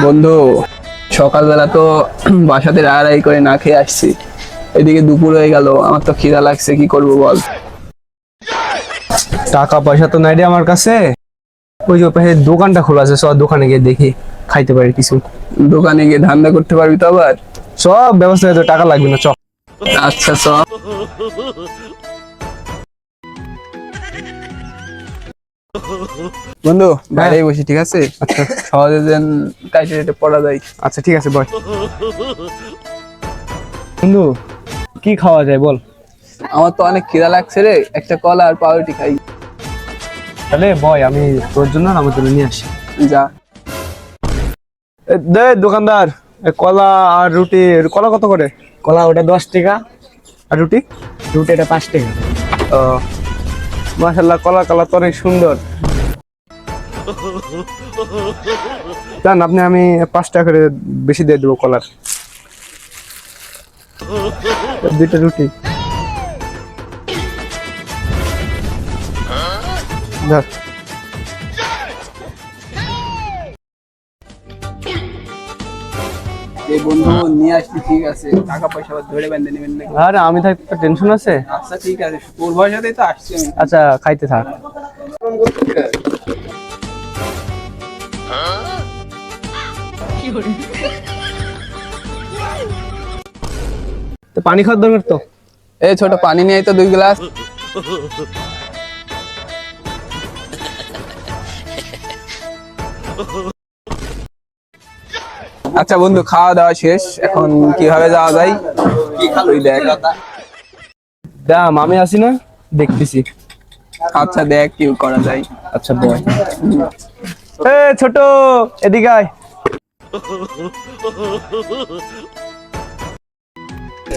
বন্ধু, সকালবেলা তো বাসাতে আড়াই করে না খেয়ে আসছি, এদিকে দুপুর হয়ে গেল, আমার তো খিদা লাগছে, কি করব বল। টাকা পয়সা তো নাই রে আমার কাছে। ওই যে পাশে দোকানটা খোলা আছে, সব দোকানে গিয়ে দেখি খাইতে পারি কিছু। দোকানে গিয়ে ধান্দা করতে পারবি তো আবার? সব ব্যবস্থা তো টাকা লাগবে না, চল। আচ্ছা সব বন্ধু বাইরে বসি, ঠিক আছে? আচ্ছা সহজে যেন কাইটে রেটে পড়া যায়। আচ্ছা ঠিক আছে বল। বন্ধু কি খাওয়া যায় বল? আমার তো অনেক খিদা লাগছে রে, একটা কলা আর পাউরুটি খাই। তাহলে বয়, আমি তোর জন্য আর আমার জন্য নিয়ে আসি। যা। দে দোকানদার, কলা আর রুটি। কলা কত করে? কলা ওটা 10 টাকা, আর রুটি? রুটি এটা 5 টাকা। ও মাশাআল্লাহ, কলা কালার তো অনেক সুন্দর। জান আপনি, আমি 5 টাকা করে বেশি দিয়ে দেবো কলার। দুইটা রুটি। ধর। এই বন্ধু নিয়ে আসছি, ঠিক আছে, টাকা পয়সা আবার ধরে বেঁধে নেবেন নাকি? আরে আমি থাকতে তো টেনশন আছে। আচ্ছা ঠিক আছে, তোর ভরসাতেই তো আসছি আমি। আচ্ছা খাইতে থাক। তো পানি খাওয়ার দরকার তো। এই ছোট পানি নিয়ে আয় তো 2 গ্লাস। আচ্ছা বন্ধু, খাওয়া দাওয়া শেষ, এখন কিভাবে যাওয়া যায় তুই দেখ। দাম আমি আসি না, দেখতেছি। আচ্ছা দেখ কি করা যায়। আচ্ছা বয়। এ ছোট, এদিকে আয়।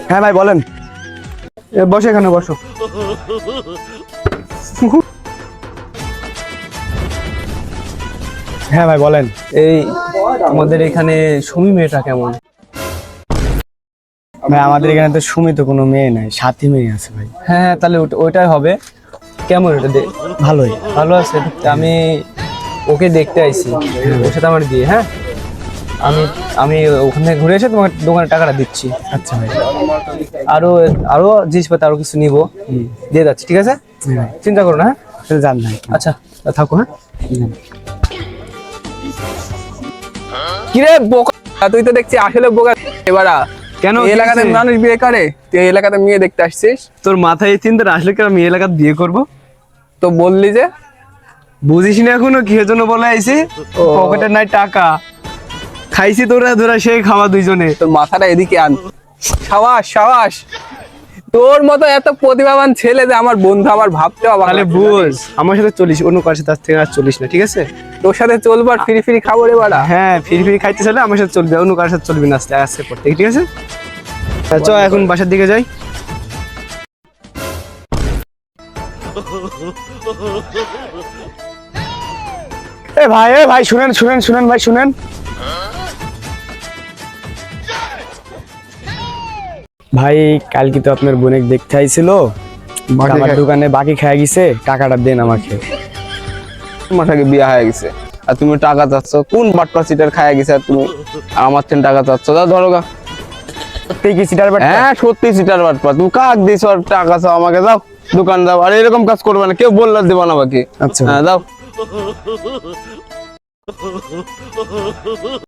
হ্যাঁ ভাই বলেন। বসো এখানে বসো। হ্যাঁ ভাই বলেন। এই আমাদের এখানে সুমি মেয়েটা কেমন? ভাই আমাদের এখানে তো সুমি তো কোনো মেয়ে নাই, সাথী মেয়ে আছে ভাই। হ্যাঁ তাহলে ওইটাই হবে। কেমন এটা ভালোই। ভালো আছে। তা আমি ওকে দেখতে আইছি, ওর সাথে আমার বিয়ে। হ্যাঁ আমি আমি ওখান থেকে ঘুরে এসে তোমার দোকানে টাকাটা দিচ্ছি। আচ্ছা ভাই। আরো আরো জিনিসপত্র আরো কিছু নিবো, দিয়ে যাচ্ছি, ঠিক আছে? চিন্তা করো না। হ্যাঁ তাহলে যান ভাই। আচ্ছা থাকো। হ্যাঁ কিরে বোকা, তুই তো দেখছি আসলে বোকা। এবারা কেন, এই এলাকাতে মানুষ বিয়ে করে, তুই এই এলাকাতে মেয়ে দেখতে আসছিস? তোর মাথায় এই চিন্তা আসলে কি আমি এই এলাকায় বিয়ে করবো? তো বললি যে বুঝিস না এখনো কিসের জন্য বলে আইছি? পকেটে নাই টাকা, খাইছি তোরা ধরা সেই খাওয়া দুইজনে। তোর মাথাটা এদিকে আন। সাবাস সাবাস, তোর মতো এত প্রতিভাবান ছেলে যে আমার বন্ধু, আমার ভাবতে অবাক তাহলে লাগছে। বুঝ, আমার সাথে চলিস, অন্য কার সাথে আজ থেকে আর চলিস না, ঠিক আছে? তোর সাথে চলবো আর ফিরি ফিরি খাবো রে বাড়া। হ্যাঁ ফিরি ফিরি খাইতে চলে আমার সাথে চলবি, অন্য কার সাথে চলবি না আজকে পর থেকে, ঠিক আছে? চ এখন বাসার দিকে যাই। এ ভাই শুনেন শুনেন শুনেন ভাই শুনেন। ভাই কালকে তো আপনার বোনের দেখতে আইছিল, আমার দোকানে বাকি খেয়ে গেছে, টাকাটা দেন আমাকে। মাথাকে বিয়ে হয়ে গেছে আর তুমি টাকা চাচ্ছ? কোন বাটপা সিটার খায়া গেছে আর তুমি আমার থেকে টাকা চাচ্ছ? দাও ধরো গা। সত্যি কি সিটার বাট? হ্যাঁ সত্যি সিটার বাটপা, তুমি কাক দিছ আর টাকা চাও আমাকে? দাও দোকান যাও, আর এরকম কাজ করবে না, কেউ বললে দেবা না বাকি। আচ্ছা হ্যাঁ দাও।